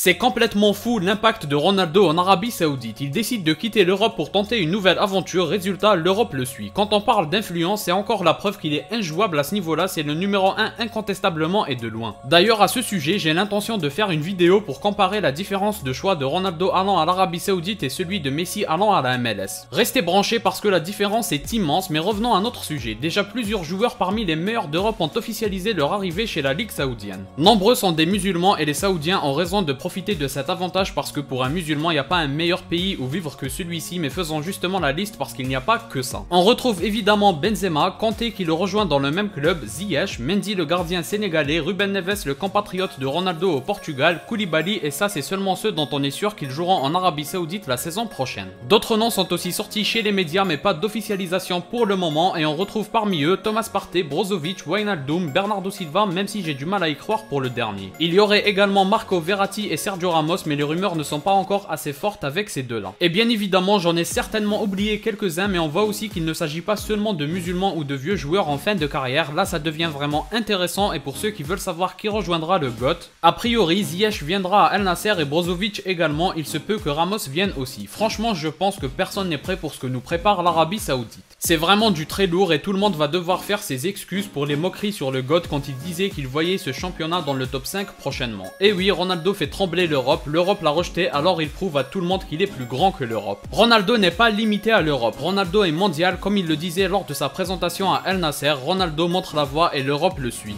C'est complètement fou l'impact de Ronaldo en Arabie Saoudite. Il décide de quitter l'Europe pour tenter une nouvelle aventure, résultat, l'Europe le suit. Quand on parle d'influence, c'est encore la preuve qu'il est injouable à ce niveau-là, c'est le numéro 1 incontestablement et de loin. D'ailleurs à ce sujet, j'ai l'intention de faire une vidéo pour comparer la différence de choix de Ronaldo allant à l'Arabie Saoudite et celui de Messi allant à la MLS. Restez branchés parce que la différence est immense, mais revenons à notre sujet. Déjà plusieurs joueurs parmi les meilleurs d'Europe ont officialisé leur arrivée chez la Ligue saoudienne. Nombreux sont des musulmans et les Saoudiens ont raison de profiter de cet avantage parce que pour un musulman, il n'y a pas un meilleur pays où vivre que celui-ci, mais faisons justement la liste parce qu'il n'y a pas que ça. On retrouve évidemment Benzema, Kanté qui le rejoint dans le même club, Ziyech, Mendy le gardien sénégalais, Ruben Neves le compatriote de Ronaldo au Portugal, Koulibaly et ça c'est seulement ceux dont on est sûr qu'ils joueront en Arabie Saoudite la saison prochaine. D'autres noms sont aussi sortis chez les médias mais pas d'officialisation pour le moment et on retrouve parmi eux Thomas Partey, Brozovic, Wijnaldum, Bernardo Silva même si j'ai du mal à y croire pour le dernier. Il y aurait également Marco Verratti et Sergio Ramos mais les rumeurs ne sont pas encore assez fortes avec ces deux-là. Et bien évidemment j'en ai certainement oublié quelques-uns mais on voit aussi qu'il ne s'agit pas seulement de musulmans ou de vieux joueurs en fin de carrière, là ça devient vraiment intéressant et pour ceux qui veulent savoir qui rejoindra le GOAT, a priori Ziyech viendra à Al Nasser et Brozovic également, il se peut que Ramos vienne aussi. Franchement je pense que personne n'est prêt pour ce que nous prépare l'Arabie Saoudite. C'est vraiment du très lourd et tout le monde va devoir faire ses excuses pour les moqueries sur le GOAT quand il disait qu'il voyait ce championnat dans le top 5 prochainement. Et oui, Ronaldo fait trembler l'Europe l'a rejeté alors il prouve à tout le monde qu'il est plus grand que l'Europe. Ronaldo n'est pas limité à l'Europe, Ronaldo est mondial comme il le disait lors de sa présentation à Al Nasser, Ronaldo montre la voie et l'Europe le suit.